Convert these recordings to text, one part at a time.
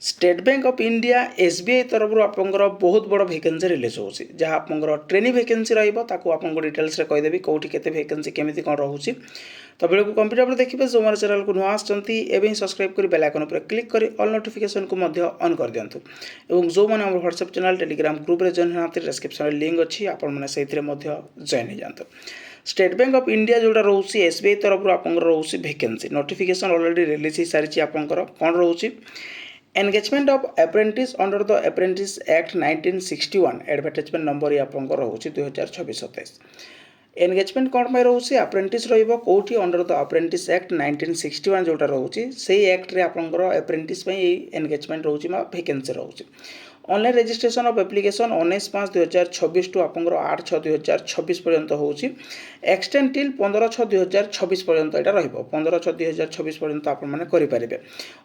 State bank of India SBI तरफ आपंकर बहुत बड़ वैकेंसी रिलीज हो जहाँ आपंकर ट्रेनिंग वैकेंसी रहा डिटेल्स कहीदेवी कौटी के वैकेंसी केमी कौन रोचे तो वीडियो को कंप्लीट भाव देखिए जो मेरे चैनल को नुआ आसमें सब्सक्राइब कर बेल आइकन पर क्लिक कर ऑल नोटिफिकेशन को ऑन कर दिंतु और जो मैंने व्हाट्सएप चैनल टेलीग्राम ग्रुप रे जॉइन होना डिस्क्रिप्शन लिंक अच्छी आपने से जॉइन हो जातु स्टेट बैंक ऑफ इंडिया जोटा रोचे एसबीआई तरफ आपंकर रोचे वैकेंसी नोटिफिकेशन ऑलरेडी रिलीज हो सारी आपंकर कौन रोचे engagement of apprentice under the apprentice act 1961 advertisement number ये आपंकर रोचे 2026-27 एंगेजमेंट कौन पर रोचे अप्रेंटिस रोटी अंडर द अप्रेंटिस एक्ट 1961 जोटा रोचे से एक्ट रे आपंकर अप्रेंटिस एंगेजमेंट रोचे वैकेंसी रोचे online registration of application 19/5/2026 to आपंकर 8/6/2026 पर्यंत होची एक्सटेंड टिल 15/6/2026 पर्यंत एटा रहइबो 15/6/2026 पर्यंत आपण माने करि परिबे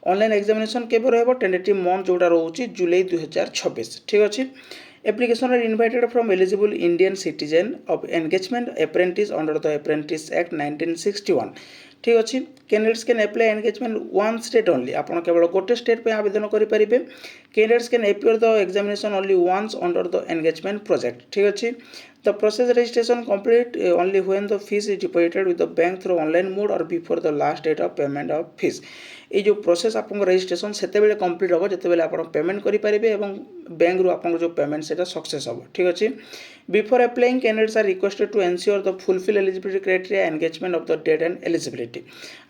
ऑनलाइन एग्जामिनेशन केबे रहइबो टेंटेटिव मंथ जोटा रोची जुलाई 2026 ठीक अछि application are invited from eligible Indian citizen of engagement apprentice under the apprentice act 1961 ठीक अच्छे candidates can apply engagement one state only आप केवल गोटे स्टेट पे आवेदन करेंगे candidates can appear the examination only once under the engagement project ठीक अच्छे the process registration complete only when the fees is deposited with the bank through online mode और before the last date of payment of fees ये जो process आप registration से complete हम जिते आप पेमेंट करेंगे बैंक रू आप जो पेमेंट से सक्सेस हम ठीक अच्छे before applying candidates are requested to ensure the fulfill eligibility criteria engagement of the date and eligibility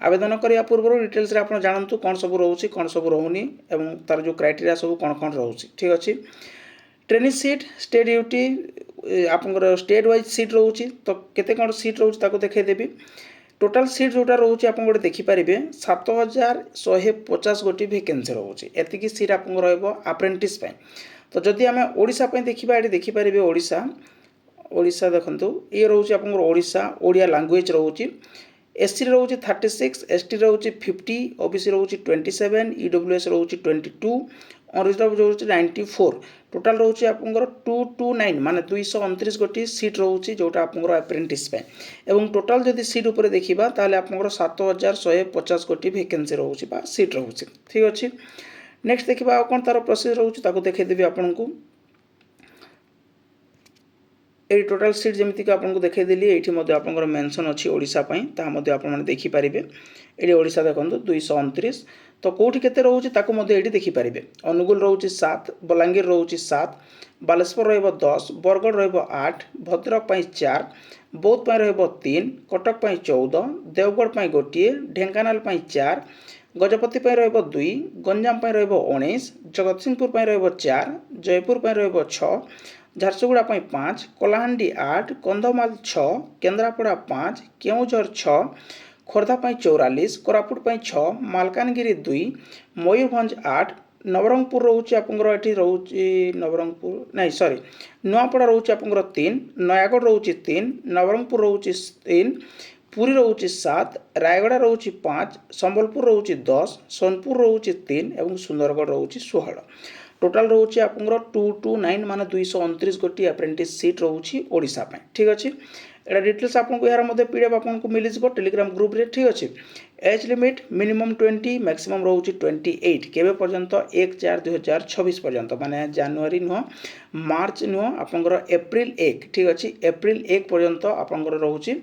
आवेदन करने पूर्व डिटेल्स आप जानतु कौन सब रोचे कौन सब रोनी और तार जो क्राइटेरिया सब कौन कौन रोचे ठीक अच्छे ट्रेनिंग सीट स्टेट ड्यूटी आपंकर स्टेट वाइज सीट रोचे तो केते कौन सीट रोचे देखदेवी टोटाल सीट जोटा रोचे आप देखिपारे 7150 गोटी वैकेंसी रोचे एतिकी सीट आप अप्रेंटिस तो जदि आम ओडिशा देखा ये देखिपारे ओडिशा देखो ये रोचे आप ओडिशा ओडिया लैंग्वेज रोचे एससी रोचे 36 एसटी रोचे 50 ओबीसी रोचे 27 ईडब्ल्यूएस रोचे 22 अनरिजर्व रोचे 94 टोटाल रोचे आप 229 माने 229 गोटी सीट रोचे जोटा आप अप्रेंटिस एवं टोटाल जदि सीट उपर देखा ताले आप 7150 गोटी वैकेंसी रोचे सीट रोचे ठीक अच्छे नेक्स्ट देखा कौन तार प्रोसेस रोचे देखदेवी आपन को ये टोटाल सीट जमीक आपको देखदेली ये आप मेंशन अच्छी ओडिशा आप देखिपारे ये ओडिशा देखो 229 तो कौटी के रोचे ये देखिपारे अनुगुल रोचे 7 बलांगीर रोचे 7 बालेश्वर रहिबो 10 बरगढ़ रहिबो 8 भद्रक 4 बौद्ध रहिबो 3 कटक 14 देवगढ़ गोटे ढेंकानाल 4 गजपति रहिबो 2 गंजाम रहिबो 19 जगतसिंहपुर रहिबो 4 जयपुर रहिबो 6 झारसुगुड़ा 5 कलाहांडी 8 कंधमाल 6 केन्द्रापड़ा 5 केउझर 6 खोर्धा 44 कोरापुट 6 मालकानगिरी 2 मयूरभंज 8 नवरंगपुर रोचे आपंकर रोचे नवरंगपुर नहीं सॉरी नुआपड़ा रोचे आपंकर 3 नयागढ़ रोचे 3 नवरंगपुर रोचे 3 पुरी रोचे 7 रायगड़ा रोचे 5 संबलपुर रोचे 10 सोनपुर रोचे 3 और सुंदरगढ़ रोचे 16 टोटाल रोचे आपंकर 229 माने 229 गोटी अप्रेंटिस सीट रोचे ओडिशा ठीक अच्छे एटा डिटेल्स आपको यार पीडीएफ आपको मिल जाए टेलीग्राम ग्रुप रे ठीक अच्छे एज लिमिट मिनिमम 20 मैक्सिमम रोचे 28 केबे पर्यंत 1/4/2026 पर्यंत माने जनवरी नुह मार्च नुह आपंकर एप्रिल 1 ठीक अच्छे एप्रिल 1 पर्यंत आपंकर रोचे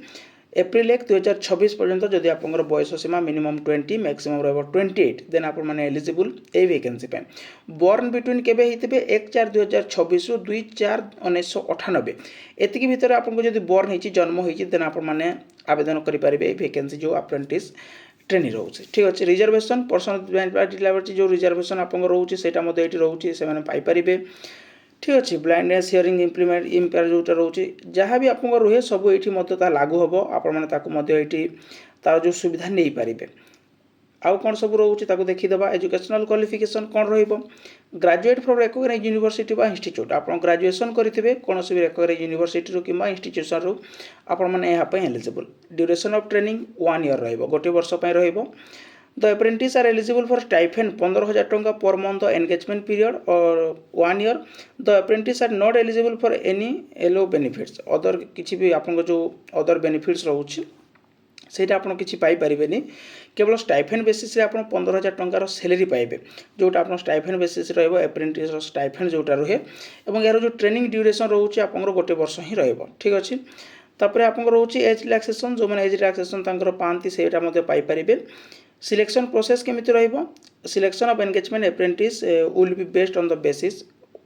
एप्रिल 1 2026 पर्यंत जदि आप बयस सीमा मिनिमम 20 मैक्सिमम रहा 28 देन आप एलिजिबल ए वैकेंसी बॉर्न बिटवीन केबे होते 1/4/2026 रु 2/4/1998 एतिकी भितर आपको जब बॉर्न होती जन्म होती देन आप आवेदन करेंगे वैकेंसी जो अप्रेंटिस ट्रेनिंग रोचे ठीक अच्छे रिजर्वेशन पर्सनल जो रिजर्वेशन आप रोचे से रोचे से पाइपर ठीक अच्छे ब्लाइंडनेस हियरिंग इम्प्लीमेंट इम्पेयर जोटा रोचे जहाँ भी आप रुहे सब ये लागू हम आपठी तार जो सुविधा नहीं पारे आउ कौन सब रोचे देखीदे एजुकेशनल क्वालिफिकेशन कौन ग्रेजुएट फ्रॉम रिकॉग्नाइज्ड यूनिवर्सिटी बा इंस्टीट्यूट आप ग्रेजुएशन करेंगे कौन भी रिकॉग्नाइज्ड यूनिवर्सिटी कि इंस्टीट्यूशन रू आपने eligible duration of training 1 year रोटे वर्ष the apprentice are eligible for stipend 15,000 टंका पर मंथ एंगेजमेंट पीरियड और 1 year the apprentice are not eligible for any एलो बेनिफिट्स अदर किसी भी आप जो अदर बेनिफिट्स रोचे ସେଇଟା ଆପଣ କିଛି ପାଇପାରିବେନି। କେବଳ ଷ୍ଟାଇଫେଣ୍ଡ ବେସିସ୍ରେ ଆପଣ 15,000 ଟଙ୍କାର ସାଲାରୀ ପାଇବେ, ଯେଉଁଟା ଆପଣ ଷ୍ଟାଇଫେଣ୍ଡ ବେସିସ୍ ରହିବ, ଆପ୍ରେଣ୍ଟିସ୍ର ଷ୍ଟାଇଫେଣ୍ଡ ଯେଉଁଟା ରୁହେ। ଏବଂ ଏହାର ଯେଉଁ ଟ୍ରେନିଂ ଡ୍ୟୁରେସନ୍ ରହୁଛି ଆପଣଙ୍କର 1 ବର୍ଷ ହିଁ ରହିବ। ଠିକ୍ ଅଛି। ତାପରେ ଆପଣଙ୍କର ରହୁଛି ଏଜ୍ ରିଲାକ୍ସେସନ୍, ଯେଉଁମାନେ ଏଜ୍ ରିଲାକ୍ସେସନ୍ ତାଙ୍କର ପାଆନ୍ତି ସେଇଟା ମଧ୍ୟ ପାଇପାରିବେ। ସିଲେକ୍ସନ୍ ପ୍ରୋସେସ୍ କେମିତି ରହିବ? Selection of engagement apprentice will be based on the basis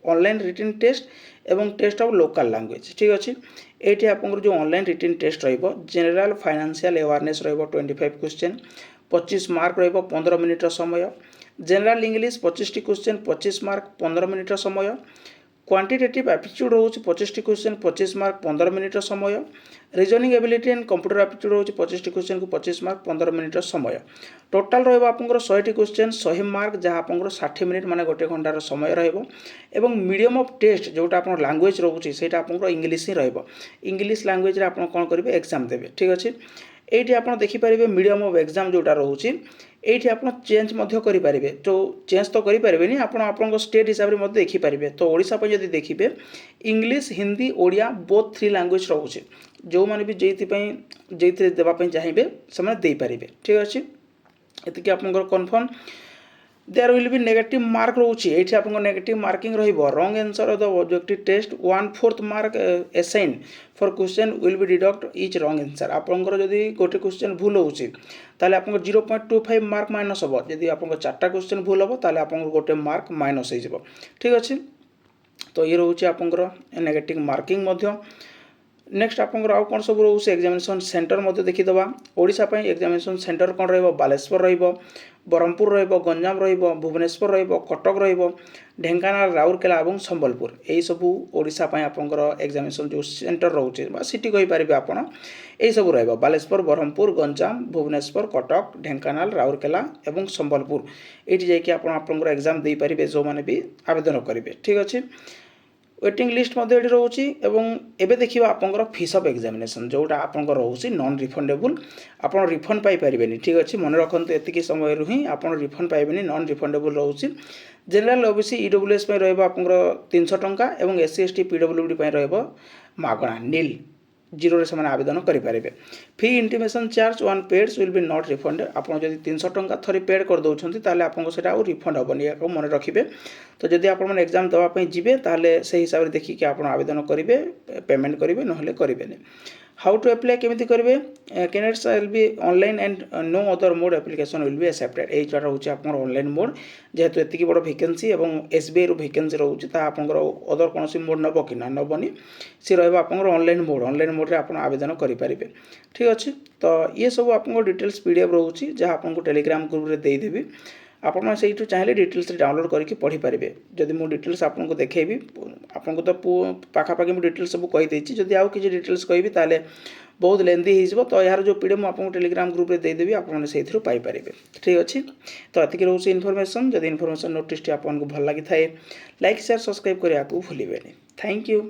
online written test एवं टेस्ट ऑफ लोकल लैंग्वेज। ठीक अच्छे। ये आपंकर जो online written test general financial awareness 25 question 25 mark 15 minute समय। General English 25 question 25 mark 15 minute समय। Quantitative aptitude रोचे 25 question 25 mark 15 minute समय। Reasoning ability and computer aptitude रोचे 25 क्वेश्चन को 25 मार्क 15 मिनिट समय। टोटाल रहा आपंकर 100 क्वेश्चन 100 मार्क जहाँ आपंकर 60 मिनिट माने 1 घंटार समय रहा। मीडियम ऑफ टेस्ट जोटा आप लैंग्वेज रोचे से आपंकर इंग्लिश ही रहा। इंग्लिश लैंग्वेज आप कौन करेंगे एग्जाम देवे। ठीक अच्छे। ये आप देखिपारे मीडियम ऑफ एग्जाम जोटा रोचे ये आप चेंज करेंगे। जो चेंज तो करें आप स्टेट हिसाब से देखिपारे। तो ओडिशा पर जब देखिए English Hindi Odia both 3 language रोचे। जो मैंने भी जो देवाई चाहिए से देपारे। ठीक अच्छे। ये आप confirm there will be negative mark रोचे। ये आप negative marking wrong answer of the objective test 1/4 mark assign for question will be deduct each wrong answer. आपंकर जदि गोटे क्वेश्चन भूल होची ताले आपंकर 0.25 मार्क माइनस हम। जदि आपंकर 4टा क्वेश्चन भूल हम ताले आपंकर गोटे मार्क माइनस हो जिवो। ठीक अच्छे। तो ये रोचे आपंकर नेगेटिव मार्किंग मध्य। नेक्स्ट आपंकर आउ कौन सब रोचे एग्जामिनेशन सेंटर मध्य देखीदबा। ओडिशा पई एग्जामिनेशन सेंटर कौन रहिबो? बालेश्वर रहिबो, ब्रह्मपुर रहिबो, गंजाम रहिबो, भुवनेश्वर रहिबो, कटक रहिबो, ढेंकानाल, राउरकेला और संबलपुर। यही सबू ओडिशा पई आपंकर एग्जामिनेशन जो सेंटर रोचे बा सिटी कहि पारिबे आपण। यही सब रहिबो बालेश्वर, ब्रह्मपुर, गंजाम, भुवनेश्वर, कटक, ढेंकानाल, राउरकेला और संबलपुर। एठी जाय कि आपण आपंकर एग्जाम देई पारिबे जो माने भी आवेदन करिवे। ठीक अच्छे। वेटिंग लिस्ट ये रोचे। एवं देखिए आपंकर फीस ऑफ एग्जामिनेशन जोटा आपंकर रोचे नॉन रिफंडेबल। आप रिफंड पाइपर। ठीक अच्छे। मन रखु एति समय ही आप रिफंड पाइबे नॉन रिफंडेबल रोचे। जनरल ओबीसी ईडब्ल्यूएस आपंकर 300 टंका और एससी एसटी पीडब्ल्यूडी मागणा नील जीरो से आवेदन करेंगे। Fee intimation charge 1 paid will be not refunded. आप जब 300 टंका थोड़ी पेड कर दौरान ताले आपको से रिफंड हेनी या मन रखिए। तो जदि आप एग्जाम देवाई जी ताले से हिसाब से देखिए आप आवेदन करेंगे, पेमेंट करेंगे ना करेंगे। हाउ टू अप्लाई केमी करेंगे? Candidates will be online and no other mode application will be accepted. यही रोचे आप ऑनलाइन मोड जेहेतु एतिकी बड़ वैकेंसी और एसबीआई रू वैकेंसी रोचे आपंकर अदर कौन मोड नब कि ना नबनी सी रहा आपंकर ऑनलाइन मोड आप आवेदन करेंगे। ठीक अच्छे। तो ये सब आप डिटेल्स पीडीएफ रोचे जहाँ आपको टेलीग्राम ग्रुप में देदेवी। आपण से चाहिए डिटेल्स डाउनलोड करके पढ़ी पारे। जदि मुझे डिटेल्स आपको देखेबी आपको तो पाखापाखि मुझे डिटेल्स सब कहीदे। जदि आउ किसी डिटेल्स कहि ताले बहुत लेंदी हो। तो यार जो पीडीएफ आपको टेलीग्राम ग्रुप में देदेवी आपने से पाइपर। ठीक अच्छे। तो ये रोचे इनफॉरमेशन। जदि इनफॉरमेशन नोटिस आपको भल लगी थाए लाइक शेयर सब्सक्राइब करने को भूलें। Thank you.